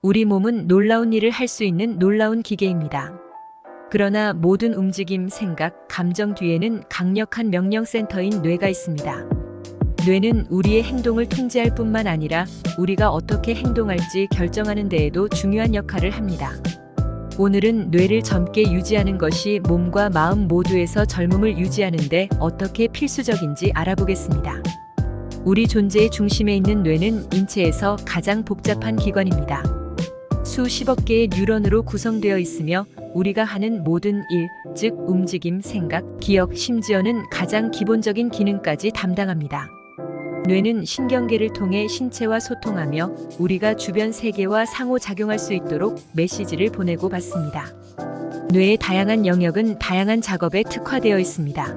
우리 몸은 놀라운 일을 할 수 있는 놀라운 기계입니다. 그러나 모든 움직임, 생각, 감정 뒤에는 강력한 명령센터인 뇌가 있습니다. 뇌는 우리의 행동을 통제할 뿐만 아니라 우리가 어떻게 행동할지 결정하는 데에도 중요한 역할을 합니다. 오늘은 뇌를 젊게 유지하는 것이 몸과 마음 모두에서 젊음을 유지하는 데 어떻게 필수적인지 알아보겠습니다. 우리 존재의 중심에 있는 뇌는 인체에서 가장 복잡한 기관입니다. 수십억 개의 뉴런으로 구성되어 있으며 우리가 하는 모든 일, 즉 움직임, 생각, 기억, 심지어는 가장 기본적인 기능까지 담당합니다. 뇌는 신경계를 통해 신체와 소통하며 우리가 주변 세계와 상호작용할 수 있도록 메시지를 보내고 받습니다. 뇌의 다양한 영역은 다양한 작업에 특화되어 있습니다.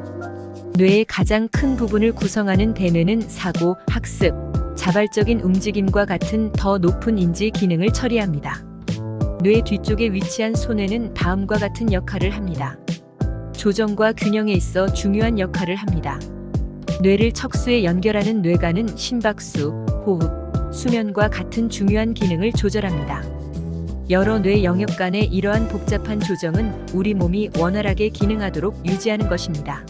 뇌의 가장 큰 부분을 구성하는 대뇌는 사고, 학습, 자발적인 움직임과 같은 더 높은 인지 기능을 처리합니다. 뇌 뒤쪽에 위치한 소뇌는 다음과 같은 역할을 합니다. 조정과 균형에 있어 중요한 역할을 합니다. 뇌를 척수에 연결하는 뇌관은 심박수, 호흡, 수면과 같은 중요한 기능을 조절합니다. 여러 뇌 영역 간의 이러한 복잡한 조정은 우리 몸이 원활하게 기능하도록 유지하는 것입니다.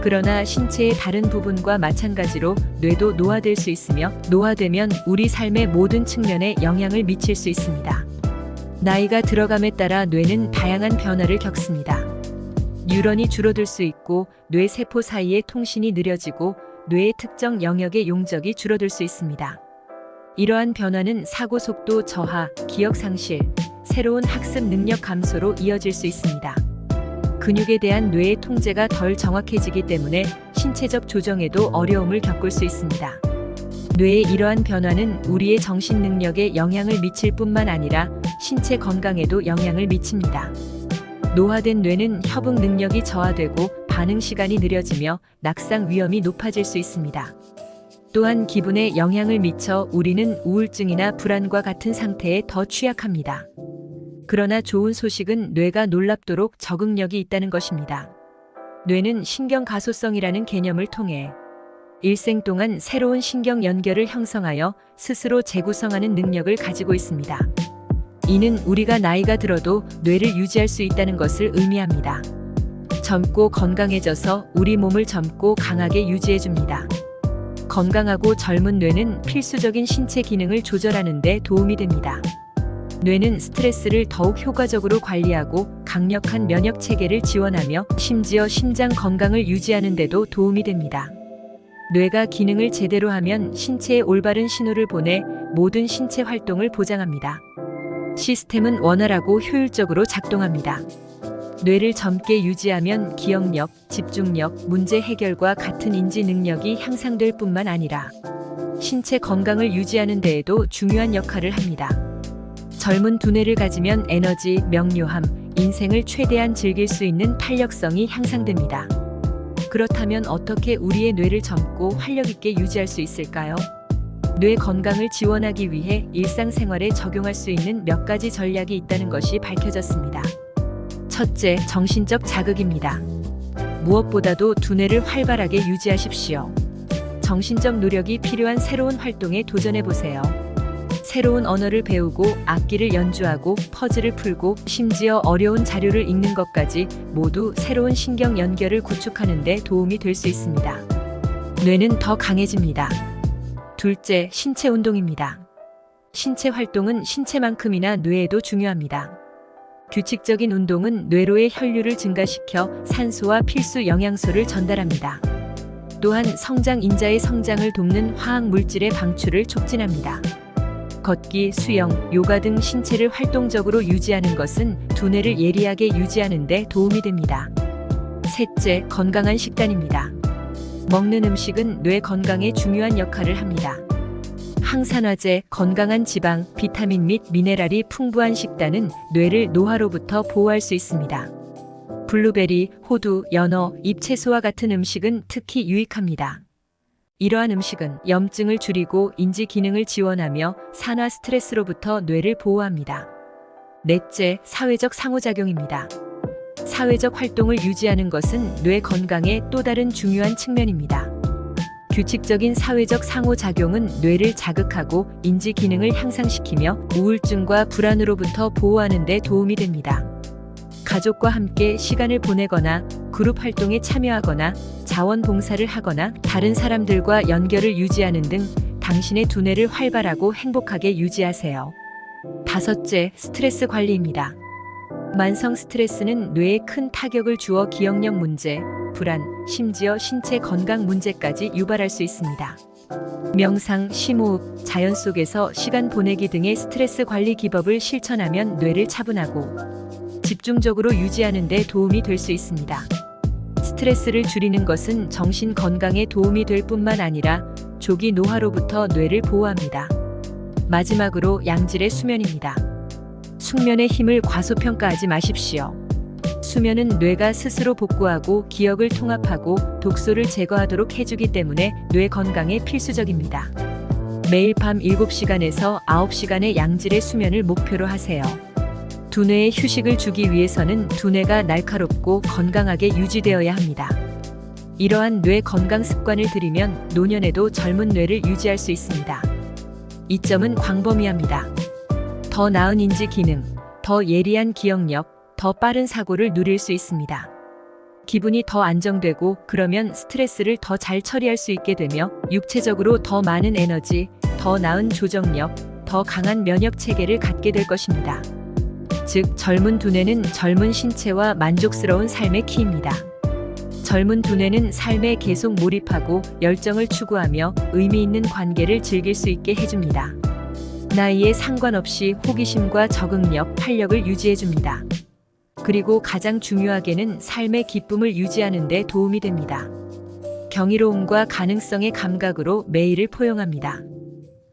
그러나 신체의 다른 부분과 마찬가지로 뇌도 노화될 수 있으며 노화되면 우리 삶의 모든 측면에 영향을 미칠 수 있습니다. 나이가 들어감에 따라 뇌는 다양한 변화를 겪습니다. 뉴런이 줄어들 수 있고 뇌 세포 사이의 통신이 느려지고 뇌의 특정 영역의 용적이 줄어들 수 있습니다. 이러한 변화는 사고 속도 저하, 기억 상실, 새로운 학습 능력 감소로 이어질 수 있습니다. 근육에 대한 뇌의 통제가 덜 정확해지기 때문에 신체적 조정에도 어려움을 겪을 수 있습니다. 뇌의 이러한 변화는 우리의 정신 능력에 영향을 미칠 뿐만 아니라 신체 건강에도 영향을 미칩니다. 노화된 뇌는 협응 능력이 저하되고 반응 시간이 느려지며 낙상 위험이 높아질 수 있습니다. 또한 기분에 영향을 미쳐 우리는 우울증이나 불안과 같은 상태에 더 취약합니다. 그러나 좋은 소식은 뇌가 놀랍도록 적응력이 있다는 것입니다. 뇌는 신경가소성이라는 개념을 통해 일생 동안 새로운 신경 연결을 형성하여 스스로 재구성하는 능력을 가지고 있습니다. 이는 우리가 나이가 들어도 뇌를 유지할 수 있다는 것을 의미합니다. 젊고 건강해져서 우리 몸을 젊고 강하게 유지해줍니다. 건강하고 젊은 뇌는 필수적인 신체 기능을 조절하는 데 도움이 됩니다. 뇌는 스트레스를 더욱 효과적으로 관리하고 강력한 면역 체계를 지원하며 심지어 심장 건강을 유지하는 데도 도움이 됩니다. 뇌가 기능을 제대로 하면 신체에 올바른 신호를 보내 모든 신체 활동을 보장합니다. 시스템은 원활하고 효율적으로 작동합니다. 뇌를 젊게 유지하면 기억력, 집중력, 문제 해결과 같은 인지 능력이 향상될 뿐만 아니라 신체 건강을 유지하는 데에도 중요한 역할을 합니다. 젊은 두뇌를 가지면 에너지, 명료함, 인생을 최대한 즐길 수 있는 탄력성이 향상됩니다. 그렇다면 어떻게 우리의 뇌를 젊고 활력 있게 유지할 수 있을까요? 뇌 건강을 지원하기 위해 일상생활에 적용할 수 있는 몇 가지 전략이 있다는 것이 밝혀졌습니다. 첫째, 정신적 자극입니다. 무엇보다도 두뇌를 활발하게 유지하십시오. 정신적 노력이 필요한 새로운 활동에 도전해보세요. 새로운 언어를 배우고 악기를 연주하고 퍼즐을 풀고 심지어 어려운 자료를 읽는 것까지 모두 새로운 신경 연결을 구축하는 데 도움이 될 수 있습니다. 뇌는 더 강해집니다. 둘째, 신체 운동입니다. 신체 활동은 신체만큼이나 뇌에도 중요합니다. 규칙적인 운동은 뇌로의 혈류를 증가시켜 산소와 필수 영양소를 전달합니다. 또한 성장 인자의 성장을 돕는 화학 물질의 방출을 촉진합니다. 걷기, 수영, 요가 등 신체를 활동적으로 유지하는 것은 두뇌를 예리하게 유지하는 데 도움이 됩니다. 셋째, 건강한 식단입니다. 먹는 음식은 뇌 건강에 중요한 역할을 합니다. 항산화제, 건강한 지방, 비타민 및 미네랄이 풍부한 식단은 뇌를 노화로부터 보호할 수 있습니다. 블루베리, 호두, 연어, 잎채소와 같은 음식은 특히 유익합니다. 이러한 음식은 염증을 줄이고 인지 기능을 지원하며 산화 스트레스로부터 뇌를 보호합니다. 넷째, 사회적 상호작용입니다. 사회적 활동을 유지하는 것은 뇌 건강의 또 다른 중요한 측면입니다. 규칙적인 사회적 상호작용은 뇌를 자극하고 인지 기능을 향상시키며 우울증과 불안으로부터 보호하는 데 도움이 됩니다. 가족과 함께 시간을 보내거나 그룹 활동에 참여하거나 자원봉사를 하거나 다른 사람들과 연결을 유지하는 등 당신의 두뇌를 활발하고 행복하게 유지하세요. 다섯째, 스트레스 관리입니다. 만성 스트레스는 뇌에 큰 타격을 주어 기억력 문제, 불안, 심지어 신체 건강 문제까지 유발할 수 있습니다. 명상, 심호흡, 자연 속에서 시간 보내기 등의 스트레스 관리 기법을 실천하면 뇌를 차분하고 집중적으로 유지하는 데 도움이 될 수 있습니다. 스트레스를 줄이는 것은 정신 건강에 도움이 될 뿐만 아니라 조기 노화로부터 뇌를 보호합니다. 마지막으로 양질의 수면입니다. 숙면의 힘을 과소평가하지 마십시오. 수면은 뇌가 스스로 복구하고 기억을 통합하고 독소를 제거하도록 해주기 때문에 뇌 건강에 필수적입니다. 매일 밤 7시간에서 9시간의 양질의 수면을 목표로 하세요. 두뇌에 휴식을 주기 위해서는 두뇌가 날카롭고 건강하게 유지되어야 합니다. 이러한 뇌 건강 습관을 들이면 노년에도 젊은 뇌를 유지할 수 있습니다. 이점은 광범위합니다. 더 나은 인지 기능, 더 예리한 기억력, 더 빠른 사고를 누릴 수 있습니다. 기분이 더 안정되고 그러면 스트레스를 더 잘 처리할 수 있게 되며 육체적으로 더 많은 에너지, 더 나은 조정력, 더 강한 면역 체계를 갖게 될 것입니다. 즉, 젊은 두뇌는 젊은 신체와 만족스러운 삶의 키입니다. 젊은 두뇌는 삶에 계속 몰입하고 열정을 추구하며 의미 있는 관계를 즐길 수 있게 해줍니다. 나이에 상관없이 호기심과 적응력, 활력을 유지해줍니다. 그리고 가장 중요하게는 삶의 기쁨을 유지하는 데 도움이 됩니다. 경이로움과 가능성의 감각으로 매일을 포용합니다.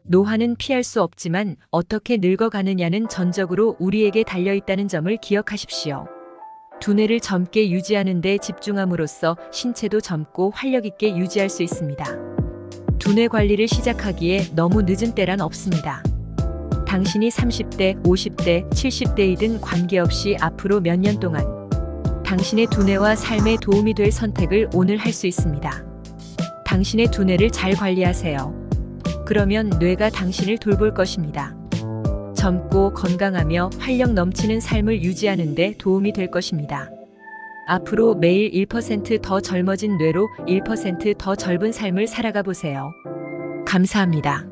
노화는 피할 수 없지만 어떻게 늙어가느냐는 전적으로 우리에게 달려있다는 점을 기억하십시오. 두뇌를 젊게 유지하는 데 집중함으로써 신체도 젊고 활력 있게 유지할 수 있습니다. 두뇌 관리를 시작하기에 너무 늦은 때란 없습니다. 당신이 30대, 50대, 70대이든 관계없이 앞으로 몇 년 동안 당신의 두뇌와 삶에 도움이 될 선택을 오늘 할 수 있습니다. 당신의 두뇌를 잘 관리하세요. 그러면 뇌가 당신을 돌볼 것입니다. 젊고 건강하며 활력 넘치는 삶을 유지하는 데 도움이 될 것입니다. 앞으로 매일 1%더 젊어진 뇌로 1% 더 젊은 삶을 살아가 보세요. 감사합니다.